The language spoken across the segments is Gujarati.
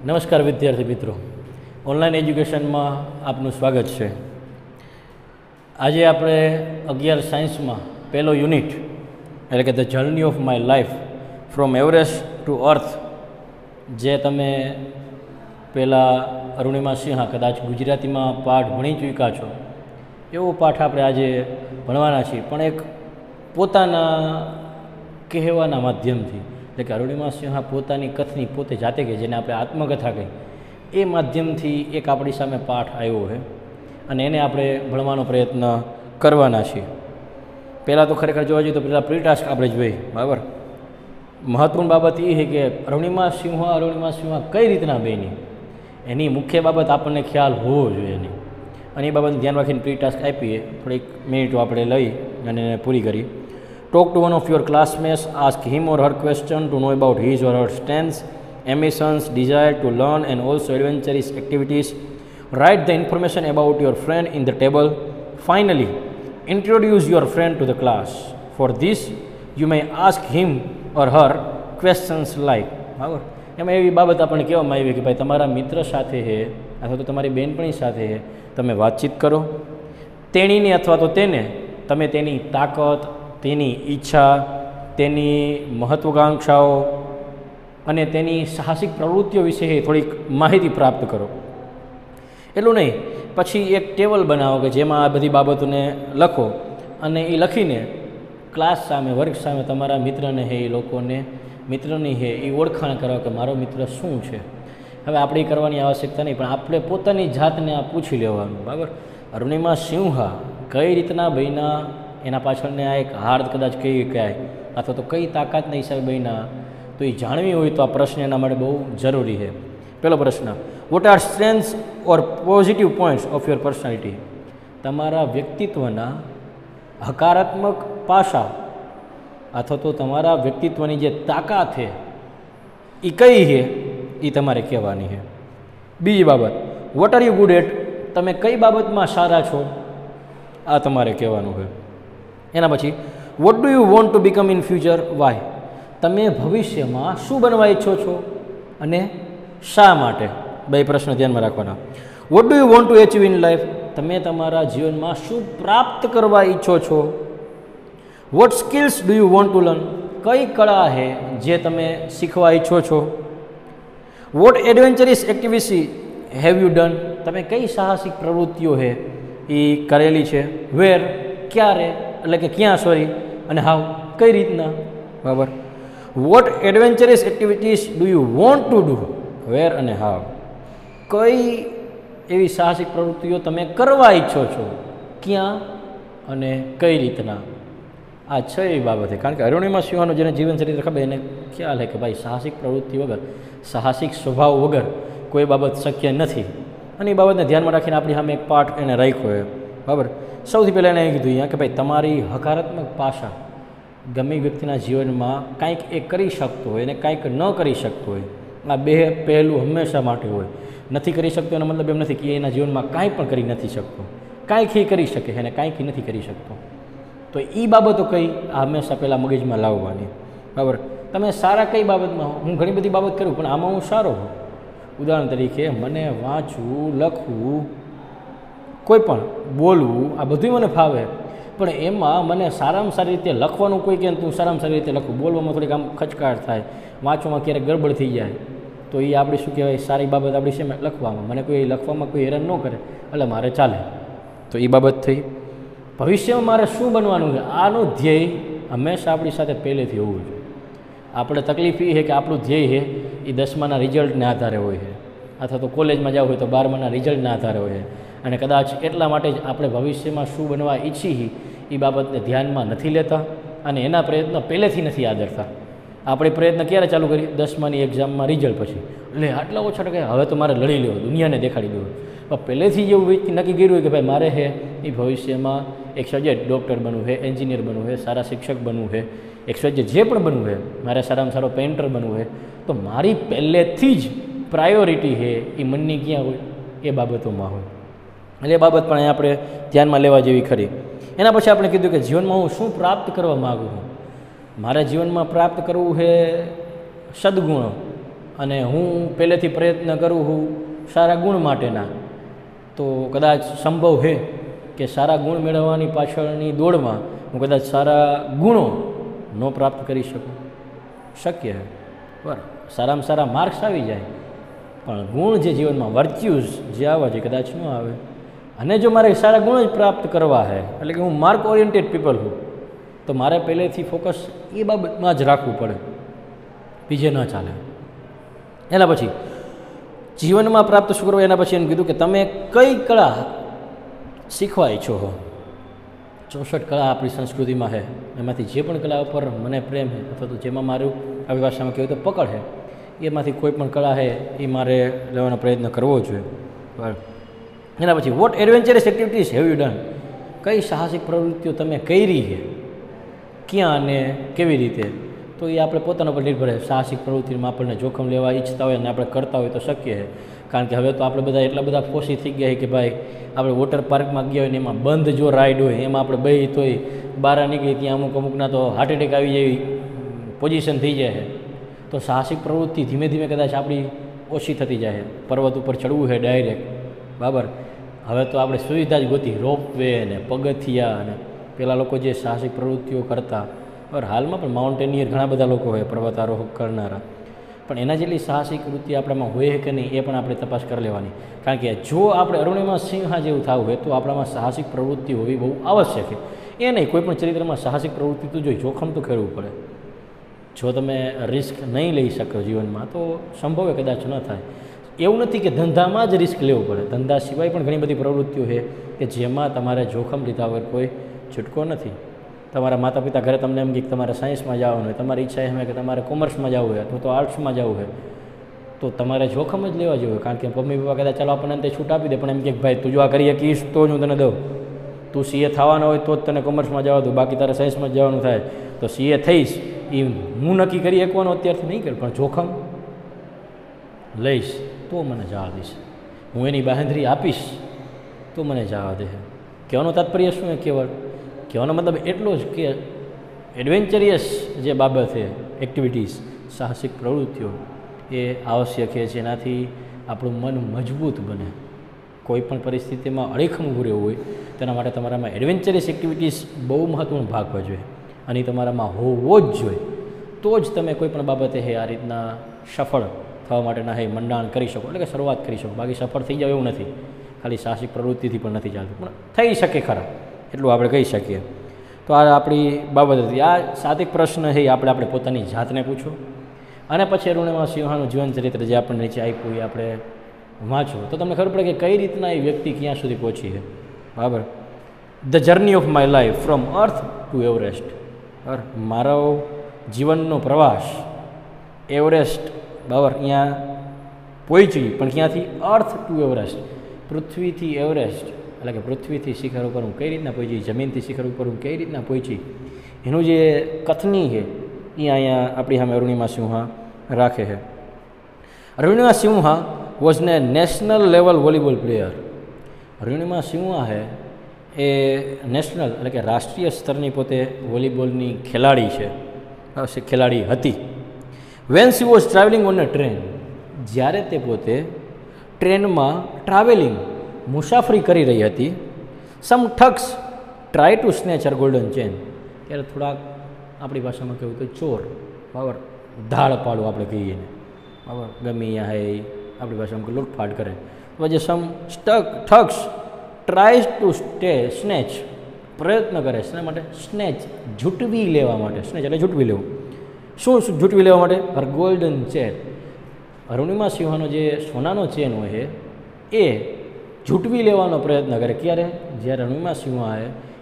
નમસ્કાર વિદ્યાર્થી મિત્રો, ઓનલાઈન એજ્યુકેશનમાં આપનું સ્વાગત છે. આજે આપણે 11 સાયન્સમાં પહેલો યુનિટ એટલે કે the journey of my life from Everest to earth, જે તમે પહેલાં અરુણિમા સિંહા કદાચ ગુજરાતીમાં પાઠ ભણી ચૂક્યા છો, એવો પાઠ આપણે આજે ભણવાના છીએ, પણ એક પોતાના કહેવાના માધ્યમથી, એટલે કે અરુણિમા સિંહા પોતાની કથની પોતે જાતે કહે, જેને આપણે આત્મકથા કહી, એ માધ્યમથી એક આપણી સામે પાઠ આવ્યો છે અને એને આપણે ભણવાનો પ્રયત્ન કરવાના છીએ. પહેલાં તો ખરેખર જોવા જઈએ તો પહેલાં પ્રી ટાસ્ક આપણે જોઈએ, બરાબર. મહત્વની બાબત એ છે કે અરુણિમા સિંહા કઈ રીતના બની, એની મુખ્ય બાબત આપણને ખ્યાલ હોવો જોઈએ એની, અને એ બાબતને ધ્યાન રાખીને પ્રી ટાસ્ક આપીએ. થોડીક મિનિટો આપણે લઈ અને એને પૂરી કરી. Talk to one of your classmates, ask him or her question to know about his or her strengths, ambitions, desire to learn and also adventurous activities. Write the information about your friend in the table. Finally, introduce your friend to the class. For this, you may ask him or her questions like, બરાબર. એમાં એવી બાબત આપણને કહેવામાં આવી કે ભાઈ તમારા મિત્ર સાથે છે અથવા તો તમારી બહેનપણી સાથે છે, તમે વાતચીત કરો. તેણીને અથવા તો તેને તમે તેની તાકાત, તેની ઈચ્છા, તેની મહત્વાકાંક્ષાઓ અને તેની સાહસિક પ્રવૃત્તિઓ વિશે થોડીક માહિતી પ્રાપ્ત કરો. એટલું નહીં, પછી એક ટેબલ બનાવો કે જેમાં આ બધી બાબતોને લખો અને એ લખીને ક્લાસ સામે, વર્ગ સામે તમારા મિત્રને એ લોકોને મિત્રની એ ઓળખાણ કરો કે મારો મિત્ર શું છે. હવે આપણે એ કરવાની આવશ્યકતા નહીં, પણ આપણે પોતાની જાતને આ પૂછી લેવાનું, બરાબર. અરુણિમા સિંહા કઈ રીતના બન્યા, એના પાછળને આ એક હાર કદાચ કહી શકાય, અથવા તો કઈ તાકાતના હિસાબે બન્યા, તો એ જાણવી હોય તો આ પ્રશ્ન એના માટે બહુ જરૂરી છે. પહેલો પ્રશ્ન, what are strengths or positive points of your personality. તમારા વ્યક્તિત્વના હકારાત્મક પાસા અથવા તો તમારા વ્યક્તિત્વની જે તાકાત છે એ કઈ છે, એ તમારે કહેવાની છે. બીજી બાબત, what are you good at. તમે કઈ બાબતમાં સારા છો, આ તમારે કહેવાનું છે. એના પછી, what do you want to become in future, why. તમે ભવિષ્યમાં શું બનવા ઈચ્છો છો અને શા માટે, બે પ્રશ્ન ધ્યાનમાં રાખવાના. What do you want to achieve in life. તમે તમારા જીવનમાં શું પ્રાપ્ત કરવા ઈચ્છો છો. What skills do you want to learn. કઈ કળા છે જે તમે શીખવા ઈચ્છો છો. What adventurous activity have you done. તમે કઈ સાહસિક પ્રવૃત્તિઓ છે એ કરેલી છે. વેર, ક્યારે, એટલે કે ક્યાં, સોરી, અને હાવ, કઈ રીતના, બરાબર. What adventurous activities do you want to do. Where અને હાવ, કઈ એવી સાહસિક પ્રવૃત્તિઓ તમે કરવા ઈચ્છો છો, ક્યાં અને કઈ રીતના. આ છ એવી બાબત છે. કારણ કે અરુણિમા સિંહાનું જેને જીવન ચરિત્ર ખબર, એને ખ્યાલ છે કે ભાઈ સાહસિક પ્રવૃત્તિ વગર, સાહસિક સ્વભાવ વગર કોઈ બાબત શક્ય નથી. અને એ બાબતને ધ્યાનમાં રાખીને આપણી સામે એક પાઠ એને રાખ્યો છે, બરાબર. સૌથી પહેલાં એને કીધું અહીંયા કે ભાઈ તમારી હકારાત્મક પાસા, ગમે વ્યક્તિના જીવનમાં કાંઈક એ કરી શકતો હોય અને કાંઈક ન કરી શકતો હોય, આ બે પહેલું હંમેશા માટે હોય. નથી કરી શકતો એનો મતલબ એમ નથી કે એના જીવનમાં કાંઈ પણ કરી નથી શકતો. કાંઈક એ કરી શકે છે અને કાંઈક એ નથી કરી શકતો. તો એ બાબતો કઈ, આ હંમેશા પહેલાં મગજમાં લાવવાની, બરાબર. તમે સારા કઈ બાબતમાં હો. હું ઘણી બધી બાબત કરું પણ આમાં હું સારો હોઉં. ઉદાહરણ તરીકે મને વાંચવું, લખવું, કોઈ પણ બોલવું, આ બધું મને ફાવે, પણ એમાં મને સારામાં સારી રીતે લખવાનું કોઈ કહે તું સારામાં સારી રીતે લખું, બોલવામાં થોડીક આમ ખચકાટ થાય, વાંચવામાં ક્યારેક ગડબડ થઈ જાય, તો એ આપણી શું કહેવાય, સારી બાબત આપણી છે લખવામાં. મને કોઈ લખવામાં કોઈ હેરાન ન કરે એટલે મારે ચાલે, તો એ બાબત થઈ. ભવિષ્યમાં મારે શું બનવાનું છે, આનું ધ્યેય હંમેશા આપણી સાથે પહેલેથી હોવું જોઈએ. આપણે તકલીફ એ છે કે આપણું ધ્યેય છે એ 10માના રિઝલ્ટને આધારે હોય છે, અથવા તો કોલેજમાં જવું હોય તો 12માના રિઝલ્ટના આધારે હોય છે. અને કદાચ એટલા માટે જ આપણે ભવિષ્યમાં શું બનવા ઈચ્છીએ એ બાબતને ધ્યાનમાં નથી લેતા અને એના પ્રયત્ન પહેલેથી નથી આદરતા. આપણે પ્રયત્ન ક્યારે ચાલુ કરીએ, 10માની એક્ઝામમાં રિઝલ્ટ પછી, એટલે આટલા ઓછા ટકા, હવે તો મારે લડી લેવો, દુનિયાને દેખાડી દેવું. પણ પહેલેથી જેવું નક્કી કર્યું હોય કે ભાઈ મારે છે એ ભવિષ્યમાં એક સબ્જેક્ટ ડૉક્ટર બનવું છે, એન્જિનિયર બનવું છે, સારા શિક્ષક બનવું છે, એક સબ્જેક્ટ જે પણ બનવું છે, મારે સારામાં સારો પેઇન્ટર બનવું છે, તો મારી પહેલેથી જ પ્રાયોરિટી છે એ મનની ક્યાં હોય, એ બાબતોમાં હોય. એટલે એ બાબત પણ આપણે ધ્યાનમાં લેવા જેવી ખરી. એના પછી આપણે કીધું કે જીવનમાં હું શું પ્રાપ્ત કરવા માગું છું. મારા જીવનમાં પ્રાપ્ત કરવું છે સદગુણો, અને હું પહેલેથી પ્રયત્ન કરું છું સારા ગુણ માટેના, તો કદાચ સંભવ છે કે સારા ગુણ મેળવવાની પાછળની દોડમાં હું કદાચ સારા ગુણો ન પ્રાપ્ત કરી શકું. શક્ય છે, બરાબર. સારામાં સારા માર્ક્સ આવી જાય, પણ ગુણ જે જીવનમાં વર્ચ્યુઝ જે આવવા જોઈએ કદાચ ન આવે. અને જો મારે સારા ગુણ જ પ્રાપ્ત કરવા છે, એટલે કે હું માર્ક ઓરિએન્ટેડ પીપલ છું, તો મારે પહેલેથી ફોકસ એ બાબતમાં જ રાખવું પડે, બીજે ન ચાલે. એના પછી જીવનમાં પ્રાપ્ત શું કરવું, એના પછી એમ કીધું કે તમે કઈ કળા શીખવા ઈચ્છો છો. 64 કળા આપણી સંસ્કૃતિમાં છે, એમાંથી જે પણ કળા ઉપર મને પ્રેમ છે અથવા તો જેમાં મારું આવી ભાષામાં કહેવું તો પકડ છે, એમાંથી કોઈ પણ કળા છે એ મારે લેવાનો પ્રયત્ન કરવો જોઈએ. બરાબર. એના પછી what adventurous activities have you done, કઈ સાહસિક પ્રવૃત્તિઓ તમે કરી છે, ક્યાં અને કેવી રીતે. તો એ આપણે પોતાના પર નિર્ભર છે. સાહસિક પ્રવૃત્તિમાં આપણને જોખમ લેવા ઈચ્છતા હોય અને આપણે કરતા હોય તો શક્ય છે, કારણ કે હવે તો આપણે બધા એટલા બધા ફોસી થઈ ગયા છે કે ભાઈ આપણે વોટર પાર્કમાં ગયા હોય ને એમાં બંધ જો રાઈડ હોય એમાં આપણે બે તોય બહાર નીકળી ત્યાં અમુકના તો હાર્ટ એટેક આવી જેવી પોઝિશન થઈ જાય છે. તો સાહસિક પ્રવૃત્તિ ધીમે ધીમે કદાચ આપણી ઓછી થતી જાય છે. પર્વત ઉપર ચડવું છે ડાયરેક્ટ, બરાબર. હવે તો આપણે સુવિધા જ ગોતી, રોપવે ને પગથિયા અને પેલા લોકો જે સાહસિક પ્રવૃત્તિઓ કરતા, બરાબર. હાલમાં પણ માઉન્ટેનિયર ઘણા બધા લોકો હોય, પર્વતારોહક કરનારા, પણ એના જેટલી સાહસિક વૃત્તિ આપણામાં હોય કે નહીં એ પણ આપણે તપાસ કરી લેવાની. કારણ કે જો આપણે અરુણિમા સિંહા જેવું થવું હોય તો આપણામાં સાહસિક પ્રવૃત્તિ હોવી બહુ આવશ્યક છે. એ નહીં, કોઈ પણ ચરિત્રમાં સાહસિક પ્રવૃત્તિ તો જોઈએ, જોખમ તો ખેડવું પડે. જો તમે રિસ્ક નહીં લઈ શકો જીવનમાં તો સંભવ કદાચ ન થાય. એવું નથી કે ધંધામાં જ રિસ્ક લેવું પડે, ધંધા સિવાય પણ ઘણી બધી પ્રવૃત્તિઓ છે કે જેમાં તમારે જોખમ લીધા વગર કોઈ છૂટકો નથી. તમારા માતા પિતા ઘરે તમને એમ કે તમારે સાયન્સમાં જવાનું હોય, તમારી ઈચ્છા એમ કે તમારે કોમર્સમાં જવું હોય અથવા તો આર્ટ્સમાં જવું હોય, તો તમારે જોખમ જ લેવા જેવું હોય. કારણ કે મમ્મી પપ્પા કદાચ ચાલો આપણને અંતે છૂટ આપી દે, પણ એમ કે ભાઈ તું જો આ કરી શકીશ તો જ હું તને દઉં, તું સીએ થવાનો હોય તો જ તને કોમર્સમાં જવા દઉં, બાકી તારે સાયન્સમાં જ જવાનું થાય તો સીએ થઈશ એ હું નક્કી કરી શકવાનું અત્યારથી નહીં કર, પણ જોખમ લઈશ તો મને જવા દઈશ, હું એની બાંહેધરી આપીશ તો મને જવા દે. કહેવાનો તાત્પર્ય શું છે? કહેવાનો મતલબ એટલો જ કે એડવેન્ચરિયસ જે બાબત છે, એક્ટિવિટીઝ, સાહસિક પ્રવૃત્તિઓ એ આવશ્યક છે, જેનાથી આપણું મન મજબૂત બને. કોઈ પણ પરિસ્થિતિમાં અડીખમ ઊભું રહેવું હોય તેના માટે તમારામાં એડવેન્ચરિયસ એક્ટિવિટીઝ બહુ મહત્ત્વનો ભાગ ભજવે અને તમારામાં હોવો જ જોઈએ. તો જ તમે કોઈ પણ બાબતે આ રીતના સફળ થવા માટેના મંડાણ કરી શકો, એટલે કે શરૂઆત કરી શકો. બાકી સફળ થઈ જાવ એવું નથી, ખાલી સાહસિક પ્રવૃત્તિથી પણ નથી ચાલતું, પણ થઈ શકે ખરા, એટલું આપણે કહી શકીએ. તો આ આપણી બાબત હતી. આ 7 પ્રશ્ન છે આપણે પોતાની જાતને પૂછો અને પછી અરુણિમા સિંહાનું જીવન ચરિત્ર જે આપણને નીચે આપ્યું એ આપણે વાંચો તો તમને ખબર પડે કે કઈ રીતના એ વ્યક્તિ ક્યાં સુધી પહોંચી છે. બરાબર. The journey of my life from earth two Everest. બરાબર. મારો જીવનનો પ્રવાસ એવરેસ્ટ, બરાબર, અહીંયા પહોંચી, પણ ક્યાંથી? અર્થ ટુ એવરેસ્ટ, પૃથ્વીથી એવરેસ્ટ, એટલે કે પૃથ્વીથી શિખર ઉપર હું કઈ રીતના પહોંચી, જમીનથી શિખર ઉપર હું કઈ રીતના પહોંચી, એનું જે કથની છે એ અહીંયા આપણી સામે અરુણિમા સિંહા રાખે છે. અરુણિમા સિંહા વોઝ ને national level volleyball player. Arunima Sinha છે એ નેશનલ એટલે કે રાષ્ટ્રીય સ્તરની પોતે વોલીબોલની ખેલાડી છે, ખેલાડી હતી. When she was travelling on a train, જ્યારે તે પોતે ટ્રેનમાં ટ્રાવેલિંગ મુસાફરી કરી રહી હતી. Some thugs try to snatch her golden chain, ત્યારે થોડાક આપણી ભાષામાં કહેવું તો ચોર, બરાબર, ધાડ પાડું આપણે કહીએ ને, બરાબર, ગમે અહીંયા હે આપણી ભાષામાં લૂંટફાટ કરે. પછી સમ ઠગ્સ ટ્રાયઝ ટુ સ્નેચ, પ્રયત્ન કરે શેના માટે? સ્નેચ, ઝૂંટવી લેવા માટે. સ્નેચ એટલે ઝૂંટવી લેવું. શું ઝૂંટવી લેવા માટે? હર ગોલ્ડન ચેન, અરુણિમા સિંહાનો જે સોનાનો ચેન હોય છે એ ઝૂંટવી લેવાનો પ્રયત્ન કરે. ક્યારે? જ્યારે અરુણિમા સિંહા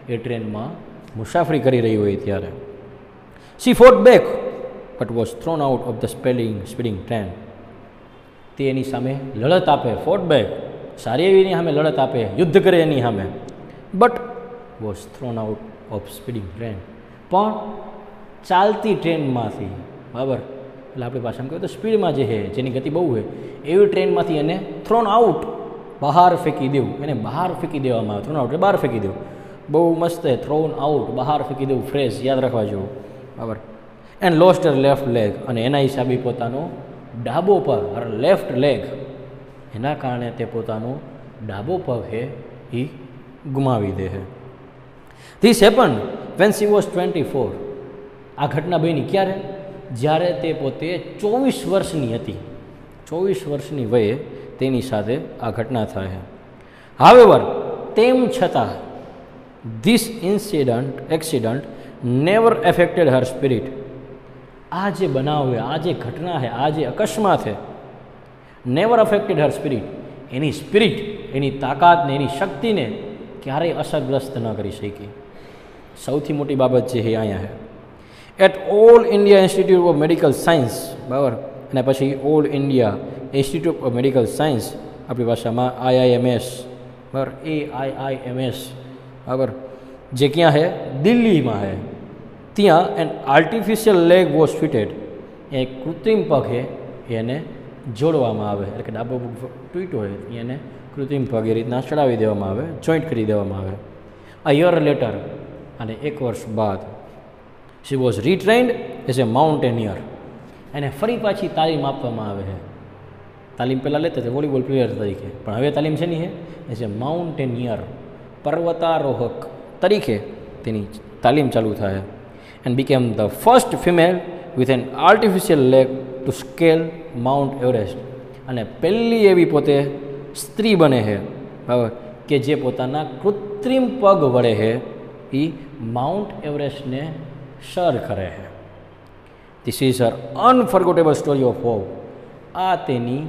એ ટ્રેનમાં મુસાફરી કરી રહી હોય ત્યારે. She fought back but was thrown out of the speeding train. તે એની સામે લડત આપે, ફોટ બેક, સારી એવી એની સામે લડત આપે, યુદ્ધ કરે એની સામે, but was thrown out of speeding train, પણ ચાલતી ટ્રેનમાંથી, બરાબર, એટલે આપણી ભાષામાં કહેવાય તો સ્પીડમાં જે છે જેની ગતિ બહુ હોય એવી ટ્રેનમાંથી એને થ્રોન આઉટ, બહાર ફેંકી દેવું, એને બહાર ફેંકી દેવામાં આવે. થ્રોન આઉટ એટલે બહાર ફેંકી દેવું. બહુ મસ્ત છે, થ્રોન આઉટ, બહાર ફેંકી દેવું, ફ્રેઝ યાદ રાખવા જેવું, બરાબર. And lost her left leg, અને એના હિસાબે પોતાનો ડાબો પગ લેફ્ટ લેગ એના કારણે તે પોતાનો ડાબો પગ છે એ ગુમાવી દે છે. This happen when she was 24. આ ઘટના બની ક્યારે? જ્યારે તે પોતે 24 વર્ષની હતી. 24 વર્ષની વયે તેની સાથે આ ઘટના થાય છે. હાવેવર, તેમ છતાં this accident never affected Har spirit. આ જે બનાવ છે, આ જે ઘટના છે, આ જે અકસ્માત છે, નેવર અફેક્ટેડ હર સ્પિરિટ, એની સ્પિરિટ, એની તાકાતને, એની શક્તિને ક્યારેય અસરગ્રસ્ત ન કરી શકી. સૌથી મોટી બાબત જે છે અહીંયા છે. At All India Institute of Medical Science, બરાબર, અને પછી All India Institute of Medical Science, આપણી ભાષામાં IIMS, બરાબર, AIIMS, બરાબર, જે ક્યાં છે? દિલ્હીમાં છે. ત્યાં an artificial leg was fitted. એક કૃત્રિમ પગ છે એને જોડવામાં આવે, એટલે કે ડાબો પગ તૂટ્યો હોય એને કૃત્રિમ પગ એ રીતના ચડાવી દેવામાં આવે, જોઈન્ટ કરી દેવામાં આવે. અ યર લેટર, અને 1 વર્ષ બાદ, she was retrained as a mountaineer. એને ફરી પાછી તાલીમ આપવામાં આવે છે. તાલીમ પહેલાં લેતા હતા વોલીબોલ પ્લેયર તરીકે, પણ હવે તાલીમ છે નહીં, એઝ એ માઉન્ટેનિયર, પર્વતારોહક તરીકે તેની તાલીમ ચાલુ થાય. And became the first female with an artificial leg to scale Mount Everest. અને પહેલી એવી પોતે સ્ત્રી બને છે, બરાબર, કે જે પોતાના કૃત્રિમ પગ વડે છે એ માઉન્ટ એવરેસ્ટને સર કરે છે. This is her unforgettable story of hope. આ તેની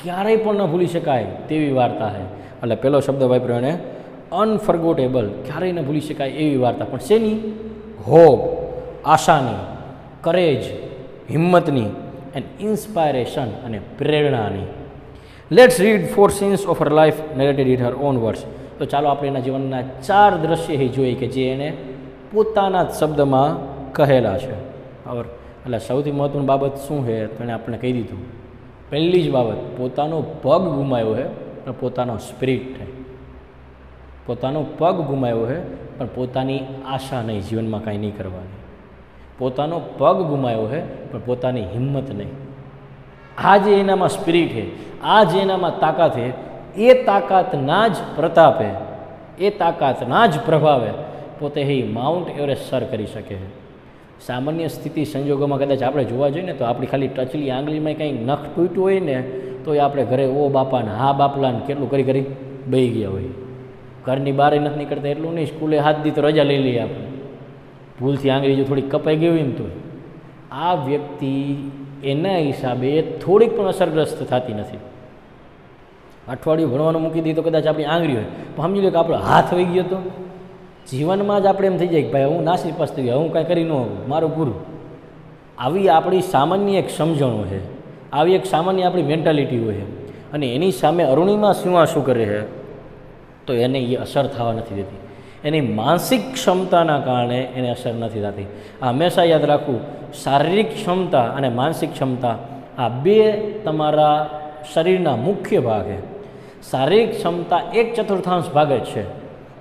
ક્યારેય પણ ન ભૂલી શકાય તેવી વાર્તા છે. એટલે પહેલો શબ્દ વાપર્યો એને અનફર્ગોટેબલ, ક્યારેય ન ભૂલી શકાય એવી વાર્તા. પણ શેની? હોપ, આશાની, કરેજ, હિંમતની, એન્ડ ઇન્સ્પાયરેશન, અને પ્રેરણાની. Let's read 4 scenes of her life narrated in her own words. તો ચાલો આપણે એના જીવનના 4 દ્રશ્ય જોઈએ કે જે એને પોતાના જ શબ્દમાં કહેલા છે. બરાબર, એટલે સૌથી મહત્ત્વની બાબત શું છે તો એને આપણે કહી દીધું. પહેલી જ બાબત, પોતાનો પગ ગુમાવ્યો છે પણ પોતાનો સ્પિરિટ છે. પોતાનો પગ ગુમાવ્યો છે પણ પોતાની આશા નહીં, જીવનમાં કાંઈ નહીં કરવાની. પોતાનો પગ ગુમાવ્યો છે પણ પોતાની હિંમત નહીં. આ જે એનામાં સ્પિરિટ છે, આ જે એનામાં તાકાત છે, એ તાકાતના જ પ્રતાપે, એ તાકાતના જ પ્રભાવે પોતે એ માઉન્ટ એવરેસ્ટ સર કરી શકે છે. સામાન્ય સ્થિતિ સંજોગોમાં કદાચ આપણે જોવા જઈએ ને તો આપણી ખાલી ટચલી આંગળીમાં કંઈક નખ તૂટ્યું હોય ને તો એ આપણે ઘરે ઓ બાપાને હા બાપલાને કેટલું કરી બેહી ગયા હોય. ઘરની બહાર નથી નીકળતા એટલું નહીં, સ્કૂલે હાથ દી તો રજા લઈ લઈએ આપણે. ભૂલથી આંગળી જો થોડીક કપાઈ ગઈ હોય ને તો આ વ્યક્તિ એના હિસાબે થોડીક પણ અસરગ્રસ્ત થતી નથી. અઠવાડિયું ભણવાનું મૂકી દઈએ તો કદાચ આપણી આંગળી હોય, પણ સમજી લો કે આપણો હાથ વહી ગયો તો જીવનમાં જ આપણે એમ થઈ જાય કે ભાઈ હું નાસી પાસ થઈ ગયા, હું કાંઈ કરી ન હોઉં, મારું પૂરું. આવી આપણી સામાન્ય એક સમજણો છે, આવી એક સામાન્ય આપણી મેન્ટાલિટી હોય. અને એની સામે અરુણિમા સિંહા શું કરે છે તો એને એ અસર થવા નથી દેતી. એની માનસિક ક્ષમતાના કારણે એને અસર નથી થતી. આ હંમેશા યાદ રાખવું, શારીરિક ક્ષમતા અને માનસિક ક્ષમતા આ બે તમારા શરીરના મુખ્ય ભાગ છે. શારીરિક ક્ષમતા 1/4 ભાગ જ છે.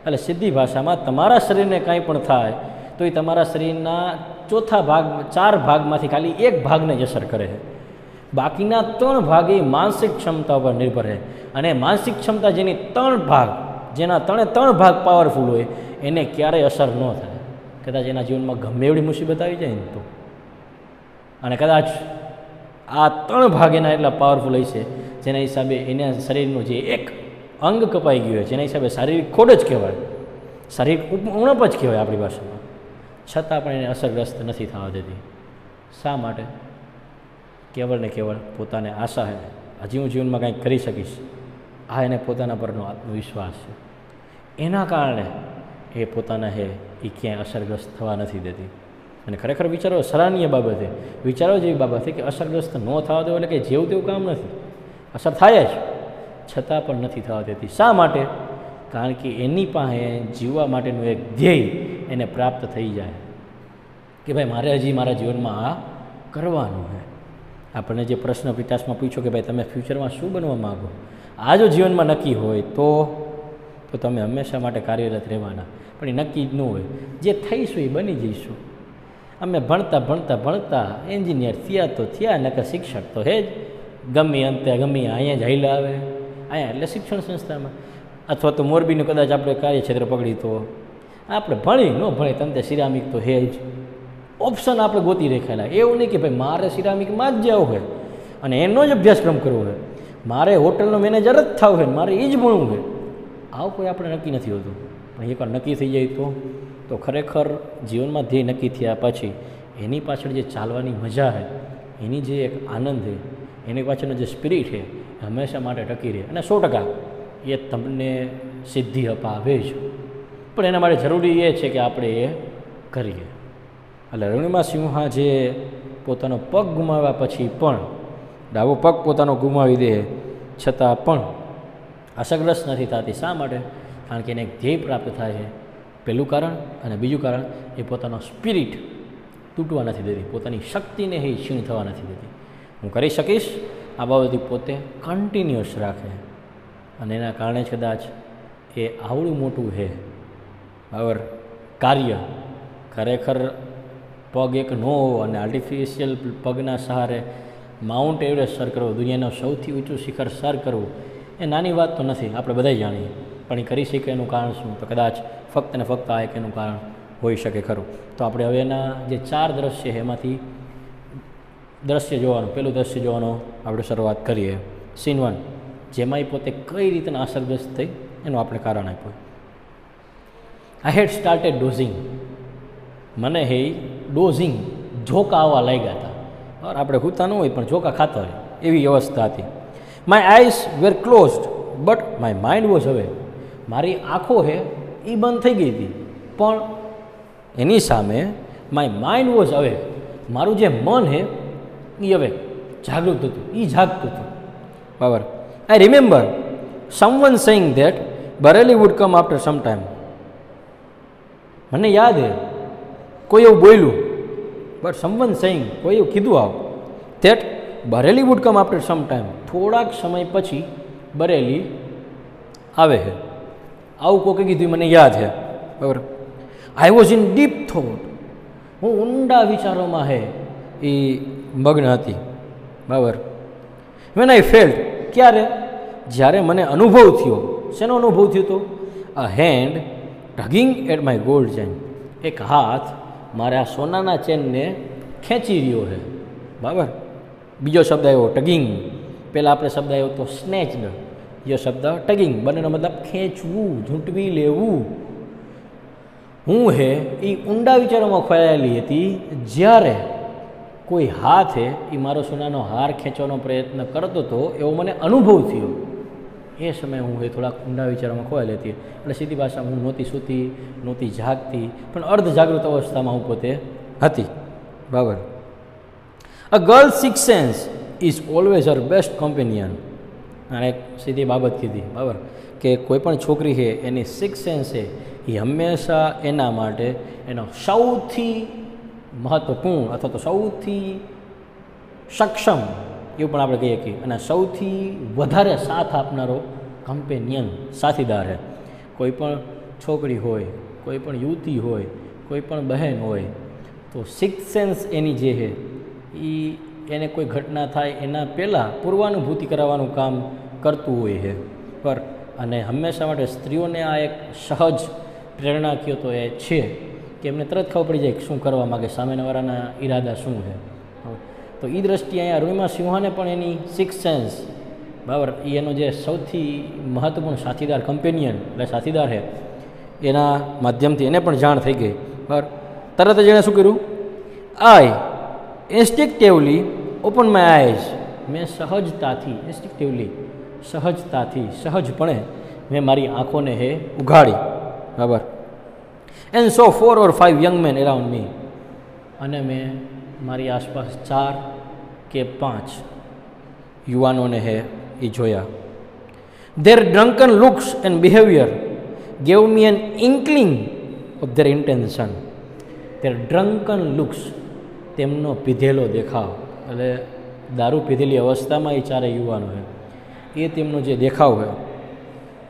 એટલે સીધી ભાષામાં તમારા શરીરને કાંઈ પણ થાય તો એ તમારા શરીરના 4 ભાગમાંથી ખાલી 1 ભાગને જ અસર કરે છે. બાકીના 3 ભાગ એ માનસિક ક્ષમતા પર નિર્ભર છે. અને માનસિક ક્ષમતા જેની 3 ભાગ, જેના 3 ભાગ પાવરફુલ હોય એને ક્યારેય અસર ન થાય. કદાચ એના જીવનમાં ગમે એવડી મુસીબત આવી જાય ને તો, અને કદાચ આ 3 ભાગ એના એટલા પાવરફુલ હોય છે જેના હિસાબે એના શરીરનું જે એક અંગ કપાઈ ગયું હોય, જેના હિસાબે શારીરિક ખોડ જ કહેવાય, શારીરિક ઉણપ જ કહેવાય આપણી ભાષામાં, છતાં પણ એને અસરગ્રસ્ત નથી થવા દેતી. શા માટે? કેવળ ને કેવળ પોતાને આશા છે હજી હું જીવનમાં કંઈક કરી શકીશ, આ એને પોતાના પરનો આત્મવિશ્વાસ છે. એના કારણે એ પોતાના છે એ ક્યાંય અસરગ્રસ્ત થવા નથી દેતી. અને ખરેખર વિચારો સરાહનીય બાબત છે, વિચારો જેવી બાબત છે કે અસરગ્રસ્ત ન થવા દેવું એટલે કે જેવું તેવું કામ નથી. અસર થાય જ, છતાં પણ નથી થવા દેતી. શા માટે? કારણ કે એની પાસે જીવવા માટેનું એક ધ્યેય એને પ્રાપ્ત થઈ જાય કે ભાઈ મારે હજી મારા જીવનમાં આ કરવાનું છે. આપણને જે પ્રશ્ન પિતાસમાં પૂછ્યો કે ભાઈ તમે ફ્યુચરમાં શું બનવા માગો, આ જો જીવનમાં નક્કી હોય તો તમે હંમેશા માટે કાર્યરત રહેવાના. પણ એ નક્કી જ ન હોય, જે થઈશું એ બની જઈશું. અમે ભણતા એન્જિનિયર થયા તો થયા, નકર શિક્ષક તો હે જ. ગમી અંતે ગમી અહીંયા જ હાઈલા આવે, અહીંયા એટલે શિક્ષણ સંસ્થામાં, અથવા તો મોરબીનું કદાચ આપણે કાર્યક્ષેત્ર પકડી તો આપણે ભણી ન ભણી તંતે સિરામિક તો હે જ, ઓપ્શન આપણે ગોતી રેખાયેલા. એવું નહીં કે ભાઈ મારે સિરામિકમાં જ જવું હોય અને એનો જ અભ્યાસક્રમ કરવો હોય, મારે હોટલનો મેનેજર જ થવું હોય, મારે એ જ ભણવું હોય, આવું કોઈ આપણે નક્કી નથી હોતું. પણ એકવાર નક્કી થઈ જાય તો ખરેખર જીવનમાં ધ્યેય નક્કી થયા પછી એની પાછળ જે ચાલવાની મજા છે, એની જે એક આનંદ છે, એની પાછળનો જે સ્પિરિટ છે એ હંમેશા માટે ટકી રહે અને 100% એ તમને સિદ્ધિ અપાવે જ. પણ એના માટે જરૂરી એ છે કે આપણે એ કરીએ. એટલે અરુણિમા સિંહા જે પોતાનો પગ ગુમાવ્યા પછી પણ ડાબો પગ પોતાનો ગુમાવી દે છતાં પણ અસરગ્રસ્ત નથી થતી. શા માટે? કારણ કે એને એક ધ્યેય પ્રાપ્ત થાય છે, પહેલું કારણ. અને બીજું કારણ એ પોતાનો સ્પિરિટ તૂટવા નથી દેતી, પોતાની શક્તિને એ ક્ષીણ થવા નથી દેતી. હું કરી શકીશ આ બાબતે પોતે કન્ટિન્યુઅસ રાખે અને એના કારણે જ કદાચ એ આવડું મોટું છે બરાબર કાર્ય. ખરેખર પગ એક ન હોવો અને આર્ટિફિશિયલ પગના સહારે માઉન્ટ એવરેસ્ટ સર કરવો, દુનિયાનું સૌથી ઊંચું શિખર સર કરવું, એ નાની વાત તો નથી, આપણે બધા જાણીએ. પણ એ કરી શકે એનું કારણ શું? તો કદાચ ફક્ત ને ફક્ત આ એક એનું કારણ હોઈ શકે ખરું. તો આપણે હવે એના જે 4 દ્રશ્ય છે એમાંથી દ્રશ્ય જોવાનું, પહેલું દ્રશ્ય જોવાનો આપણે શરૂઆત કરીએ. સીન 1, જેમાં એ પોતે કઈ રીતના અસરગ્રસ્ત થઈ એનું આપણે કારણ આપ્યું. આઈ હેડ સ્ટાર્ટેડ ડોઝિંગ. મને હે ડોઝિંગ ઝોકા આવવા લાગ્યા હતા. બરાબર, આપણે હૂતા ન હોય પણ ઝોકા ખાતા હોય એવી અવસ્થા હતી. My eyes were closed but my mind was હવે. મારી આંખો છે એ બંધ થઈ ગઈ હતી પણ એની સામે માય માઇન્ડ વોઝ હવે. મારું જે મન છે એ હવે જાગૃત હતું, એ જાગતું હતું. બરાબર. I remember someone saying that Bareilly would come after some time. મને યાદ છે કોઈ એવું બોલ્યું, બટ સમવન સેઇંગ કોઈ એવું કીધું આવ that Bareilly would come after some time. થોડાક સમય પછી બરેલી આવે છે. આવું કોકે કીધું મને યાદ છે. બરાબર. I was in deep thought. હું ઊંડા વિચારોમાં હે એ મગ્ન હતી. બરાબર. When I felt. ક્યારે? જ્યારે મને અનુભવ થયો. શેનો અનુભવ થયો હતો? A hand tugging at my gold chain. એક હાથ મારે આ સોનાના ચેનને ખેંચી રહ્યો છે. બરાબર. બીજો શબ્દ આવ્યો ટગિંગ. પહેલાં આપણે શબ્દ આવ્યો તો સ્નેચડ. બીજો શબ્દ ટગિંગ. બંનેનો મતલબ ખેંચવું, ઝૂંટવી લેવું. હું હે એ ઊંડા વિચારોમાં ખોયાયેલી હતી જ્યારે કોઈ હાથે એ મારો સોનાનો હાર ખેંચવાનો પ્રયત્ન કરતો હતો એવો મને અનુભવ થયો. એ સમયે હું એ થોડાક ઊંડા વિચારોમાં ખોવાયેલી હતી. એટલે સીધી ભાષામાં હું નહોતી સૂતી, નહોતી જાગતી, પણ અર્ધ જાગૃત અવસ્થામાં હું પોતે હતી. બરાબર. A girl six sense is always Har best companion. અને એક સીધી બાબત કીધી. બરાબર. કે કોઈ પણ છોકરી છે એની સિક્સ સેન્સ છે એ હંમેશા એના માટે એનો સૌથી મહત્ત્વપૂર્ણ અથવા તો સૌથી સક્ષમ એવું પણ આપણે કહીએ કે અને સૌથી વધારે સાથ આપનારો કમ્પેનિયન, સાથીદાર છે. કોઈ પણ છોકરી હોય, કોઈ પણ યુવતી હોય, કોઈ પણ બહેન હોય તો સિક્સ સેન્સ એની જે છે એ એને કોઈ ઘટના થાય એના પહેલાં પૂર્વાનુભૂતિ કરાવવાનું કામ કરતું હોય છે. પર અને હંમેશા માટે સ્ત્રીઓને આ એક સહજ પ્રેરણા કહો તો એ છે કે એમને તરત ખબર પડી જાય કે શું કરવા માગે, સામેવાળાના ઈરાદા શું છે. તો એ દ્રષ્ટિએ અહીંયા અરુણિમા સિંહાને પણ એની સિક્સ સેન્સ, બરાબર, એ એનો જે સૌથી મહત્ત્વપૂર્ણ સાથીદાર, કમ્પેનિયન એટલે સાથીદાર છે, એના માધ્યમથી એને પણ જાણ થઈ ગઈ. બરાબર. તરત જ એણે શું કર્યું? I instinctively open my eyes. મેં સહજતાથી સહજપણે મેં મારી આંખોને હે ઉઘાડી. બરાબર. And saw 4 or 5 young men around me. અને મેં મારી આસપાસ 4 કે 5 યુવાનોને હે એ જોયા. There drunken looks and behaviour gave me N inkling of their intention. There drunken looks, તેમનો પીધેલો દેખાવ, એટલે દારૂ પીધેલી અવસ્થામાં એ 4 યુવાનો છે, એ તેમનો જે દેખાવ છે,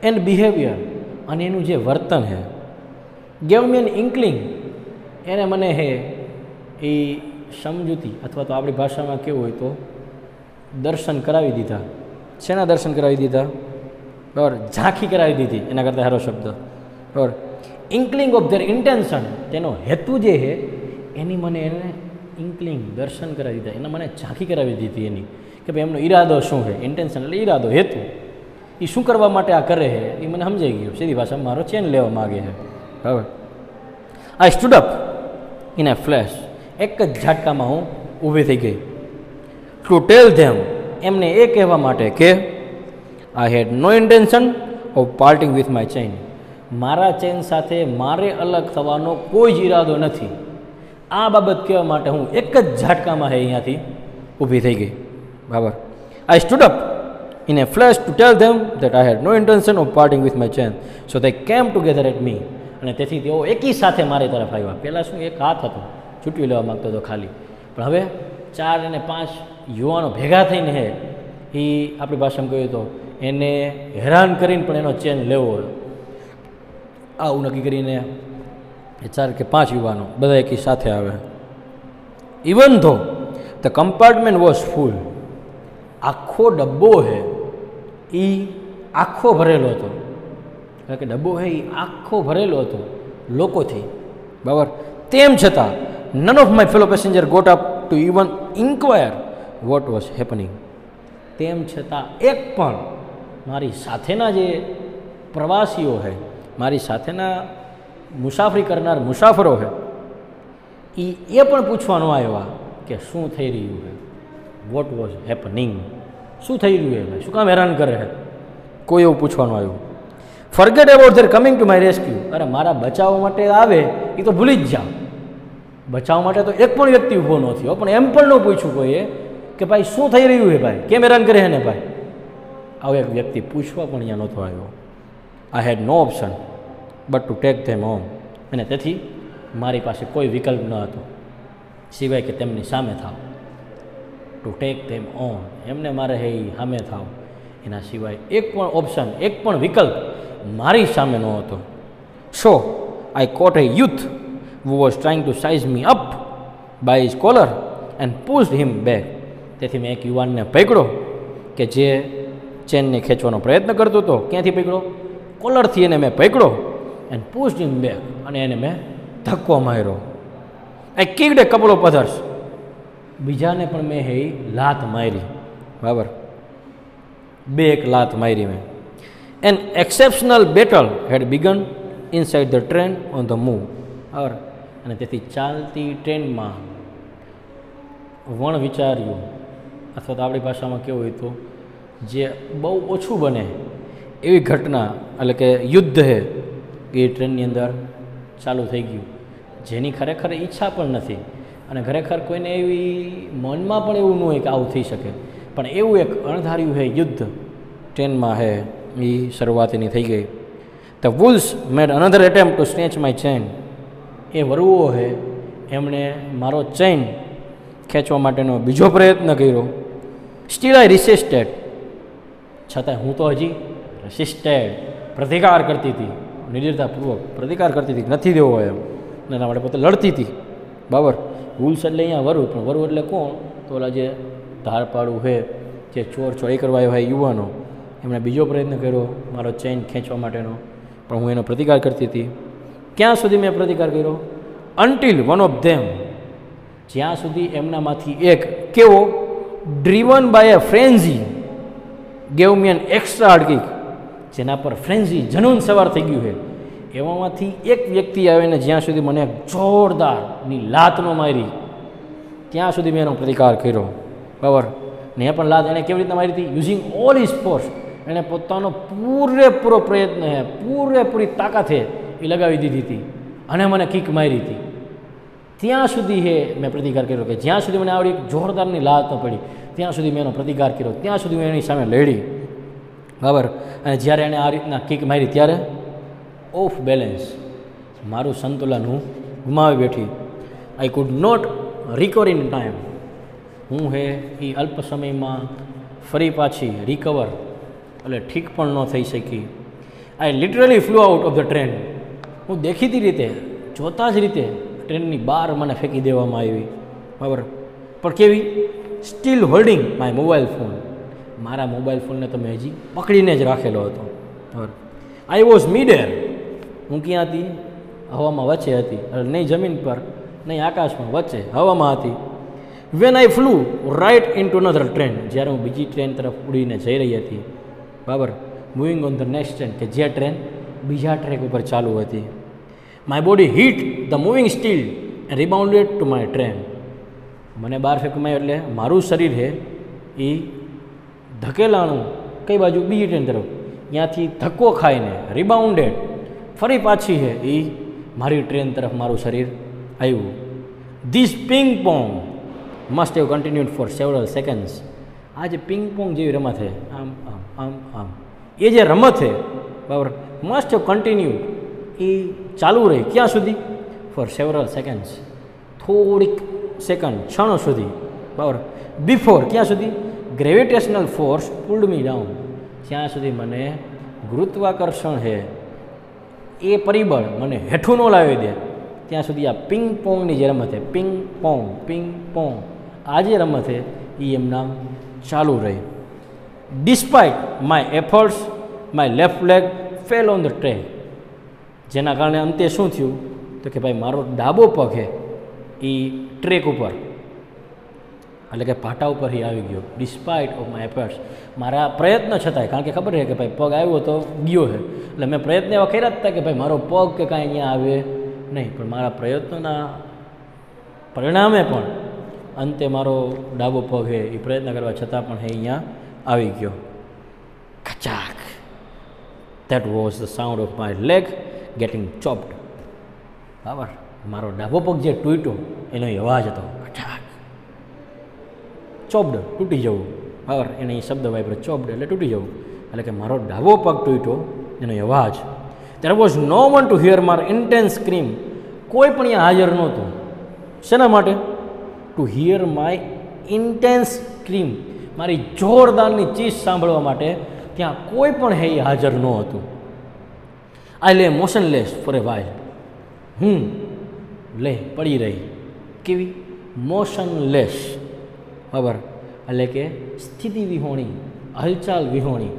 એન્ડ બિહેવિયર અને એનું જે વર્તન છે, ગેવ મી એન ઇન્કલિંગ, એને મને હે એ સમજૂતી અથવા તો આપણી ભાષામાં કેવું હોય તો દર્શન કરાવી દીધા. શેના દર્શન કરાવી દીધા? બરાબર, ઝાંખી કરાવી દીધી, એના કરતાં સારો શબ્દ. બરાબર, ઇન્કલિંગ ઓફ ધેર ઇન્ટેન્શન, તેનો હેતુ જે છે એની મને એને ઇન્કલિંગ દર્શન કરાવી દીધા, એને મને ઝાંખી કરાવી દીધી એની, કે ભાઈ એમનો ઈરાદો શું છે. ઇન્ટેન્શન એટલે ઈરાદો, હેતુ, એ શું કરવા માટે આ કરે છે એ મને સમજાઈ ગયું. સીધી ભાષામાં મારો ચેન લેવા માગે છે. બરાબર, I stood up in a flash, એક જ ઝાટકામાં હું ઊભી થઈ ગઈ. ટુ ટેલ ધેમ, એમને એ કહેવા માટે કે I had no intention of parting with my chain, મારા ચેન સાથે મારે અલગ થવાનો કોઈ જ ઈરાદો નથી. આ બાબત કહેવા માટે હું એક જ ઝાટકામાં અહીંયાથી ઊભી થઈ ગઈ. બરાબર, I stood up in a flash to tell them that I had no intention of parting with my chain. So they came together at me. અને તેથી તેઓ એકી સાથે મારી તરફ આવ્યા. પહેલાં શું એક હાથ હતો, છૂટવી લેવા માગતો હતો ખાલી, પણ હવે 4 અને 5 યુવાનો ભેગા થઈને એ આપણી ભાષામાં કહ્યું તો એને હેરાન કરીને પણ એનો ચેન લેવો. આવું નક્કી કરીને 4 કે 5 યુવાનો બધા એકી સાથે આવે. ઇવન ધો ધ કમ્પાર્ટમેન્ટ વોઝ ફૂલ, આખો ડબ્બો છે એ આખો ભરેલો હતો, કારણ કે ડબ્બો છે એ આખો ભરેલો હતો લોકોથી. બરાબર, તેમ છતાં none of my fellow passenger got up to even inquire what was happening. તેમ છતાં એક પણ મારી સાથેના જે પ્રવાસીઓ છે, મારી સાથેના મુસાફરી કરનાર મુસાફરો છે, એ પણ પૂછવા ન આવ્યા કે શું થઈ રહ્યું છે. વોટ વોઝ હેપનિંગ, શું થઈ રહ્યું છે ભાઈ, શું કામ હેરાન કરે છે, કોઈ એવું પૂછવાનું આવ્યું. Forget about their coming to my rescue, અરે મારા બચાવવા માટે આવે એ તો ભૂલી જ જાઓ. બચાવવા માટે તો એક પણ વ્યક્તિ ઊભો ન થયો, પણ એમ પણ ન પૂછ્યું કોઈએ કે ભાઈ શું થઈ રહ્યું છે ભાઈ, કેમ હેરાન કરે છે ને ભાઈ. આવો એક વ્યક્તિ પૂછવા પણ અહીંયા નહોતો આવ્યો. I had no option but to take them home, અને તેથી મારી પાસે કોઈ વિકલ્પ ન હતો સિવાય કે તેમની સામે થાવ. ટુ ટેક ધેમ ઓન, એમને મારે હે સામે થાવ, એના સિવાય એક પણ ઓપ્શન, એક પણ વિકલ્પ મારી સામે ન હતો. સો આઈ કોટ એ youth who was trying to size me up by his collar and pushed him back. તેથી મેં એક યુવાનને પકડ્યો કે જે ચેનને ખેંચવાનો પ્રયત્ન કરતો હતો. ક્યાંથી પકડ્યો? કોલરથી એને મેં પકડ્યો એન્ડ pushed him back, અને એને મેં ધક્કો માર્યો. I kicked a couple of others, બીજાને પણ મેં હે લાત મારી. બરાબર, 2 લાત મારી મેં. An exceptional battle had begun inside the train on the move. બરાબર, અને તેથી ચાલતી ટ્રેનમાં વણ વિચાર્યું, અથવા તો આપણી ભાષામાં કેવું હોય તો જે બહુ ઓછું બને એવી ઘટના, એટલે કે યુદ્ધ છે એ ટ્રેનની અંદર ચાલુ થઈ ગયું, જેની ખરેખર ઈચ્છા પણ નથી, અને ખરેખર કોઈને એવી મનમાં પણ એવું ન હોય કે આવું થઈ શકે, પણ એવું એક અણધાર્યું છે યુદ્ધ ટ્રેનમાં છે એ શરૂઆત એની થઈ ગઈ. The wolves made another attempt to snatch my chain, એ વરુઓ છે એમણે મારો ચેઇન ખેંચવા માટેનો બીજો પ્રયત્ન કર્યો. સ્ટીલ આઈ રિસિસ્ટેડ, છતાં હું તો હજી રેસિસ્ટેડ, પ્રતિકાર કરતી હતી, નિડરતાપૂર્વક પ્રતિકાર કરતી હતી, નથી દેવો એમ, એના માટે પોતે લડતી હતી. બરાબર, રૂલ્સ એટલે અહીંયા વરુ, પણ વરુ એટલે કોણ? તો ઓલા જે ધારપાડું છે, જે ચોરી કરવા આવ્યા હોય યુવાનો, એમણે બીજો પ્રયત્ન કર્યો મારો ચેઇન ખેંચવા માટેનો, પણ હું એનો પ્રતિકાર કરતી હતી. ક્યાં સુધી મેં પ્રતિકાર કર્યો? અન્ટિલ વન ઓફ ધેમ, જ્યાં સુધી એમનામાંથી એક, કેવો? Driven by a frenzy gave me an extra hard kick, જેના પર ફ્રેન્ઝી જનૂન સવાર થઈ ગયું છે, એમાંથી એક વ્યક્તિ આવીને જ્યાં સુધી મને જોરદારની લાત ન મારી ત્યાં સુધી મેં એનો પ્રતિકાર કર્યો. બરાબર, ને એ પણ લાત એણે કેવી રીતના મારી હતી? યુઝિંગ ઓલ હિઝ ફોર્સ, એણે પોતાનો પૂરેપૂરો પ્રયત્ન છે, પૂરેપૂરી તાકાત છે એ લગાવી દીધી હતી અને મને કિક મારી હતી. ત્યાં સુધી હે મેં પ્રતિકાર કર્યો, કે જ્યાં સુધી મને આવડી જોરદારની લાત ન પડી ત્યાં સુધી મેં એનો પ્રતિકાર કર્યો, ત્યાં સુધી મેં એની સામે લડી. બરાબર, અને જ્યારે એણે આ રીતના કિક મારી ત્યારે ઓફ બેલેન્સ, મારું સંતુલન હું ગુમાવી બેઠી. I could not recover in time, હું હે એ અલ્પ સમયમાં ફરી પાછી રિકવર એટલે ઠીક પણ ન થઈ શકી. I literally flew out of the train, હું દેખીતી રીતે, જોતા જ રીતે ટ્રેનની બહાર મને ફેંકી દેવામાં આવી. બરાબર, પણ કેવી? Steel holding my mobile phone. મારા મોબાઈલ ફોનને તમે હજી પકડીને જ રાખેલો હતો. I was mid air. હું ક્યાં હતી? હવામાં વચ્ચે હતી. નહીં જમીન પર નહીં આકાશમાં, વચ્ચે હવામાં હતી. When I flew right into another train. જ્યારે હું બીજી ટ્રેન તરફ ઉડીને જઈ રહી હતી, બરાબર, moving on the next train, કે જે ટ્રેન બીજા ટ્રેક ઉપર ચાલુ હતી. My body hit the moving steel and rebounded to my train. મને બહાર ફેંકવામાં એટલે મારું શરીર છે એ ધકેલાણું કઈ બાજુ? બીજી ટ્રેન તરફ. ત્યાંથી ધક્કો ખાઈને રિબાઉન્ડેડ ફરી પાછી છે એ મારી ટ્રેન તરફ મારું શરીર આવ્યું. This ping pong must have continued for several seconds. આ જે પિંગ પોંગ જેવી રમત છે, આમ આમ આમ આમ, એ જે રમત છે, બરાબર, મસ્ટ હેવ કન્ટિન્યુડ, એ ચાલુ રહી ક્યાં સુધી? ફોર સેવરલ સેકન્ડ્સ, થોડીક સેકન્ડ, ક્ષણો સુધી, બરાબર. બિફોર ક્યાં સુધી? ગ્રેવિટેશનલ ફોર્સ પુલ્ડ મી ડાઉન. જ્યાં સુધી મને ગુરુત્વાકર્ષણ છે એ પરિબળ મને હેઠું ન લાવી દે, ત્યાં સુધી આ પિંગ પોંગની જે રમત છે, પિંગ પોંગ, આ જે રમત છે એ એમના ચાલુ રહી. Despite my efforts my left leg fell on the track. જેના કારણે અંતે શું થયું? તો કે ભાઈ મારો ડાબો પગ છે એ ટ્રેક ઉપર, એટલે કે પાટા ઉપર એ આવી ગયો. ડિસ્પાઇટ ઓફ માય એફર્ટ્સ, મારા પ્રયત્ન છતાંય, કારણ કે ખબર છે કે ભાઈ પગ આવ્યો તો ગયો છે, એટલે મેં પ્રયત્ન એવા કર્યા જ હતા કે ભાઈ મારો પગ કે કાંઈ અહીંયા આવે નહીં, પણ મારા પ્રયત્નોના પરિણામે પણ અંતે મારો ડાબો પગ છે એ પ્રયત્ન કરવા છતાં પણ અહીંયા આવી ગયો. ખચાક. That was the sound of my leg getting chopped. બરાબર, મારો ડાબો પગ જે તૂટ્યો એનો અવાજ હતો ખચાક. ચોપ્ડ, તૂટી જવું, બરાબર, એને એ શબ્દ વાપરે, ચોપ્ડ એટલે તૂટી જવું, એટલે કે મારો ડાબો પગ તૂટ્યો એનો અવાજ. there was no one to hear my intense scream. કોઈ પણ અહીંયા હાજર નહોતું. શેના માટે? To hear my intense scream, મારી જોરદારની ચીસ સાંભળવા માટે ત્યાં કોઈ પણ હે હાજર ન હતું. આઈ લે મોશનલેસ ફોર એ વાઇલ. હું લે પડી રહી. કેવી? મોશનલેસ, બરાબર, એટલે કે સ્થિતિ વિહોણી, હલચાલ વિહોણી.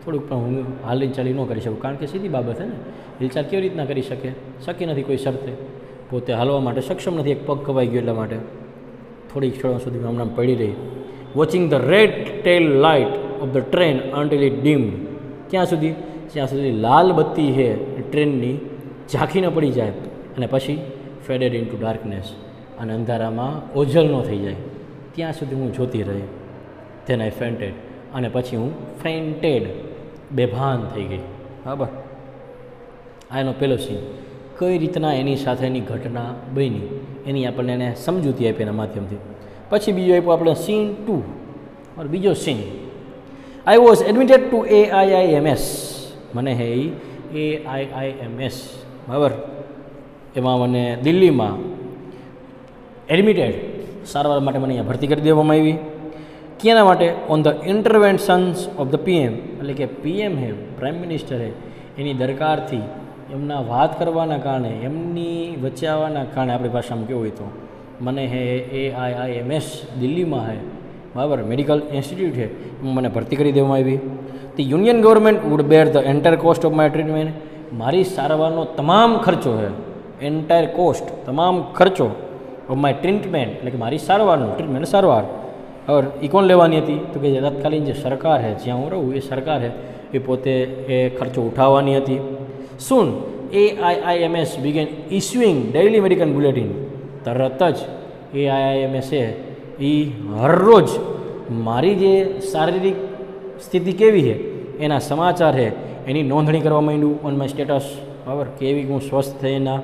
થોડુંક પણ હું હાલચાલી ન કરી શકું, કારણ કે સીધી બાબત છે ને, હિલચાલ કેવી રીતના કરી શકે? શક્ય નથી કોઈ શરતે. પોતે હાલવા માટે સક્ષમ નથી, એક પગ કવાઈ ગયો એટલા માટે. થોડીક ક્ષણો સુધી હમણાં પડી રહી. Watching the red tail light of the train until it dimmed. ક્યાં સુધી? જ્યાં સુધી લાલ બત્તી છે ટ્રેનની ઝાંખી ન પડી જાય અને પછી ફેડેડ ઇન ટુ ડાર્કનેસ, અને અંધારામાં ઓઝલ ન થઈ જાય ત્યાં સુધી હું જોતી રહી. ધેન આઈ ફેન્ટેડ, અને પછી હું ફેન્ટેડ, બેભાન થઈ ગઈ. બરાબર, આ એનો પહેલો સીન. કઈ રીતના એની સાથેની ઘટના બની એની આપણને એને સમજૂતી આપી એના માધ્યમથી. પછી બીજો આપ્યો આપણે સીન 2, બીજો scene. I was admitted to AIIMS. મને હે AIIMS, બરાબર, એમાં મને દિલ્હીમાં એડમિટેડ, સારવાર માટે મને અહીંયા ભરતી કરી દેવામાં આવી. કેના માટે? On the interventions of the PM, એટલે કે PM હે, પ્રાઇમ મિનિસ્ટર હે, એની દરકારથી, એમના વાત કરવાના કારણે, એમની વચ્ચે આવવાના કારણે, આપણી ભાષામાં કેવું હોય તો મને હે AIIMS દિલ્હીમાં હે, બરાબર, મેડિકલ ઇન્સ્ટિટ્યૂટ છે, એમાં મને ભરતી કરી દેવામાં આવી. The union government would bear the entire cost of my treatment. મારી સારવારનો તમામ ખર્ચો છે, એન્ટાયર કોસ્ટ, તમામ ખર્ચો ઓફ માય ટ્રીટમેન્ટ, એટલે કે મારી સારવારનો, ટ્રીટમેન્ટ સારવાર. હવે એ કોણ લેવાની હતી? તો કે તત્કાલીન જે સરકાર છે, જ્યાં હું રહું એ સરકાર છે, એ પોતે એ ખર્ચો ઉઠાવવાની હતી. Soon AIIMS began issuing daily medical bulletin. તરત જ AIIMS એ હરરોજ મારી જે શારીરિક સ્થિતિ કેવી છે એના સમાચાર છે એની નોંધણી કરવા માંડ્યું, ઓન માય સ્ટેટસ, બરાબર, કેવી હું સ્વસ્થ થયેના,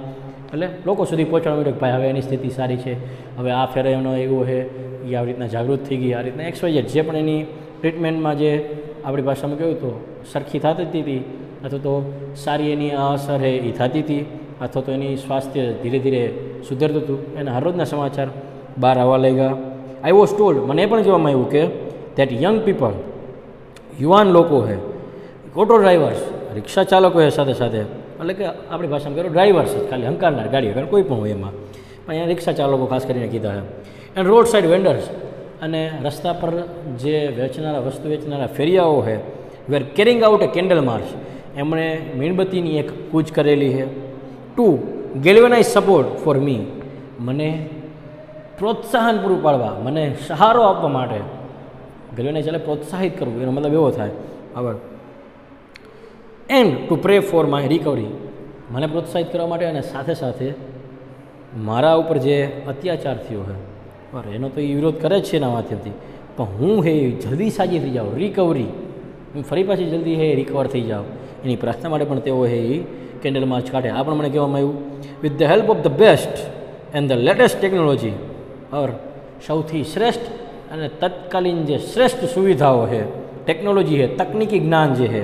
એટલે લોકો સુધી પહોંચાડવા માંડ્યું કે ભાઈ હવે એની સ્થિતિ સારી છે, હવે આ ફેરે એનો એવું છે, એ આવી રીતના જાગૃત થઈ ગઈ, આ રીતના XYZ જે પણ એની ટ્રીટમેન્ટમાં જે આપણી ભાષામાં કહ્યું તો સરખી થતી હતી, અથવા તો સારી એની અસર છે એ થતી હતી, અથવા તો એની સ્વાસ્થ્ય ધીરે ધીરે સુધરતું હતું, એના હરરોજના સમાચાર બહાર આવવા લાગ્યા. આઈ વોઝ ટોલ્ડ, મને એ પણ કહેવામાં આવ્યું કે ધેટ યંગ પીપલ, યુવાન લોકો છે, ઓટો ડ્રાઈવર્સ, રિક્ષા ચાલકો છે સાથે સાથે, એટલે કે આપણી ભાષામાં કહ્યું ડ્રાઈવર્સ જ, ખાલી હંકારનાર ગાડીઓ, કારણ કોઈ પણ હોય એમાં, પણ અહીંયા રિક્ષા ચાલકો ખાસ કરીને કીધા છે. એન્ડ રોડ સાઇડ વેન્ડર્સ, અને રસ્તા પર જે વસ્તુ વેચનારા ફેરિયાઓ છે વેર કેરિંગ આઉટ એ કેન્ડલ માર્ચ, એમણે મીણબત્તીની એક કૂચ કરેલી છે. 2 ગેલ્વેનાઇઝ સપોર્ટ ફોર મી, મને પ્રોત્સાહન પૂરું પાડવા, મને સહારો આપવા માટે. ગેલ્વેનાઇઝ એટલે પ્રોત્સાહિત કરવું, એનો મતલબ એવો થાય. બરાબર. And two pre for my recovery, મને પ્રોત્સાહિત કરવા માટે અને સાથે સાથે મારા ઉપર જે અત્યાચાર થયો છે બરાબર એનો તો એ વિરોધ કરે જ છે એના માધ્યમથી, પણ હું હે જલ્દી સાજી થઈ જાઉં, રિકવરી, હું ફરી પાછી જલ્દી હે રિકવર થઈ જાઉં, એની પ્રાર્થના માટે પણ તેઓ હે એ કેન્ડલ માર્ચ કાઢે. આ પણ મને કહેવામાં આવ્યું with the help of the best and the latest technology, or સૌથી શ્રેષ્ઠ અને તત્કાલીન જે શ્રેષ્ઠ સુવિધાઓ છે, ટેકનોલોજી છે, તકનિકી જ્ઞાન જે છે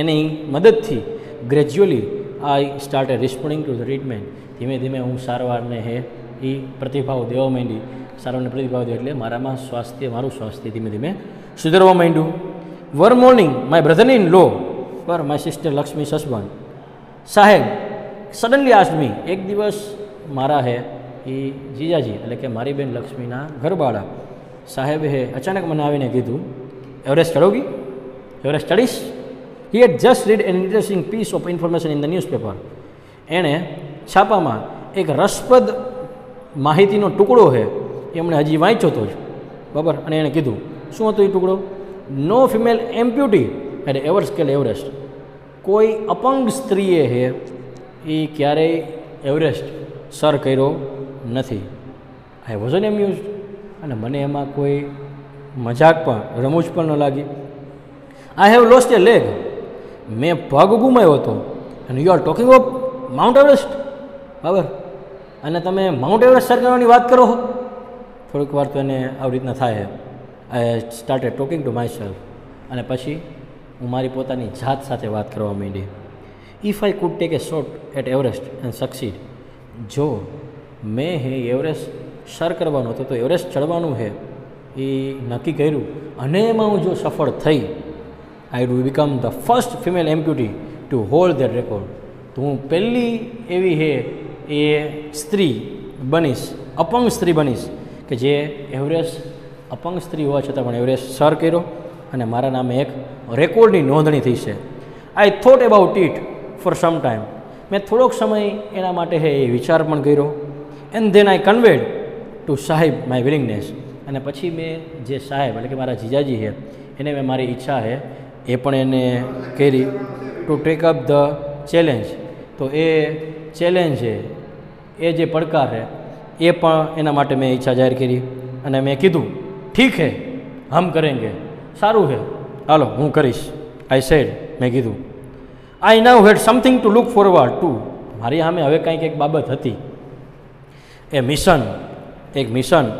એની મદદથી gradually I started responding to the treatment, ધીમે ધીમે હું સારવારને હે એ પ્રતિભાવ દેવા માંડી. સારવારને પ્રતિભાવ દે એટલે મારું સ્વાસ્થ્ય ધીમે ધીમે સુધરવા માંડ્યું. One morning my brother in law પર માય સિસ્ટર લક્ષ્મી સસબન સાહેબ સડનલી આસ્ક્ડ મી, એક દિવસ મારા હે એ જીજાજી એટલે કે મારી બેન લક્ષ્મીના ઘરવાળા સાહેબે હે અચાનક મને આવીને કીધું, એવરેસ્ટ ચડોગી, એવરેસ્ટ ચડીશ? He had just read an interesting piece of information in the newspaper. એણે છાપામાં એક રસપ્રદ માહિતીનો ટુકડો છે એમણે હજી વાંચ્યો હતો જ બરાબર, અને એણે કીધું શું હતો એ ટુકડો? No female amputee at ever scale Everest, કોઈ અપંગ સ્ત્રીએ છે એ ક્યારેય એવરેસ્ટ સર કર્યો નથી. આઈ વોઝ એન એમ્યુઝડ, અને મને એમાં કોઈ મજાક પણ રમૂજ પણ ન લાગી. I have lost a leg, મેં પગ ગુમાવ્યો હતો, અને you are talking of Mount Everest, બરાબર, અને તમે માઉન્ટ એવરેસ્ટ સર કરવાની વાત કરો છો. થોડીક વાર તો એને આવી રીતના થાય. I started talking to my self, અને પછી હું મારી પોતાની જાત સાથે વાત કરવા માંડી. If I could take a shot at Everest and succeed, જો મેં હે એવરેસ્ટ સર કરવાનો હતો તો એવરેસ્ટ ચડવાનું છે એ નક્કી કર્યું અને એમાં હું જો સફળ થઈ, I will become the first female amputee to hold that record, તો હું પહેલી એવી હે એ સ્ત્રી બનીશ, અપંગ સ્ત્રી બનીશ કે જે એવરેસ્ટ અપંગ સ્ત્રી હોવા છતાં પણ એવરેસ્ટ સર કર્યો, અને મારા નામે એક રેકોર્ડની નોંધણી થઈ છે. I thought about it for some time, મેં થોડોક સમય એના માટે હે એ વિચાર પણ કર્યો. એન્ડ ધેન આઈ કન્વેડ ટુ સાહેબ માય વિલિંગનેસ, અને પછી મેં જે સાહેબ એટલે કે મારા જીજાજી છે એને મેં મારી ઈચ્છા છે એ પણ એને કરી to take up the challenge. તો એ ચેલેન્જ છે, એ જે પડકાર છે એ પણ એના માટે મેં ઈચ્છા જાહેર કરી, અને મેં કીધું ઠીક હે હમ કરેંગે, સારું છે હાલો હું કરીશ. આઈ સેડ, મેં કીધું I now had something to look forward to, મારી સામે હવે કંઈક એક બાબત હતી, એ મિશન,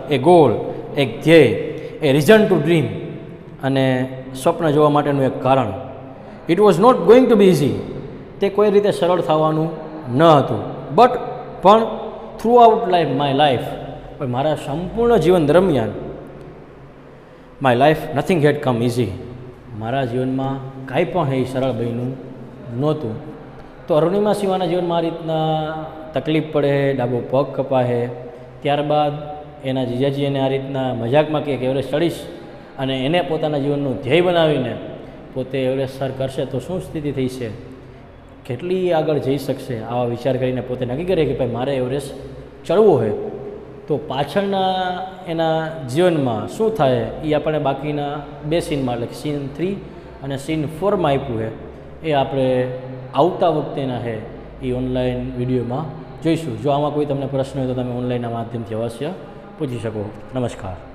એ ગોલ, એક ધ્યેય, એ રીઝન ટુ ડ્રીમ, અને સ્વપ્ન જોવા માટેનું એક કારણ. It was not going to be easy, તે કોઈ રીતે સરળ થવાનું ન હતું, બટ પણ થ્રુ આઉટ માય લાઈફ, પણ મારા સંપૂર્ણ જીવન દરમિયાન my life nothing had come easy, મારા જીવનમાં કાંઈ પણ એ સરળ બન્યું નહોતું. તો અરુણિમા સિવાના જીવનમાં આ રીતના તકલીફ પડે, ડાબો પગ કપાહે, ત્યારબાદ એના જીજાજી એને આ રીતના મજાકમાં કહે કે એવરેસ્ટ ચડીશ, અને એને પોતાના જીવનનું ધ્યેય બનાવીને પોતે એવરેસ્ટ સર કરશે તો શું સ્થિતિ થઈ છે, કેટલી આગળ જઈ શકશે, આવા વિચાર કરીને પોતે નક્કી કરે કે ભાઈ મારે એવરેસ્ટ ચડવું હોય. તો પાછળના એના જીવનમાં શું થાય એ આપણે બાકીના 2 સીનમાં એટલે સીન 3 અને સીન 4માં આપ્યું છે, એ આપણે આવતા વખતેના છે એ ઓનલાઈન વિડીયોમાં જોઈશું. જો આમાં કોઈ તમને પ્રશ્ન હોય તો તમે ઓનલાઈનના માધ્યમથી અવશ્ય પૂછી શકો. નમસ્કાર.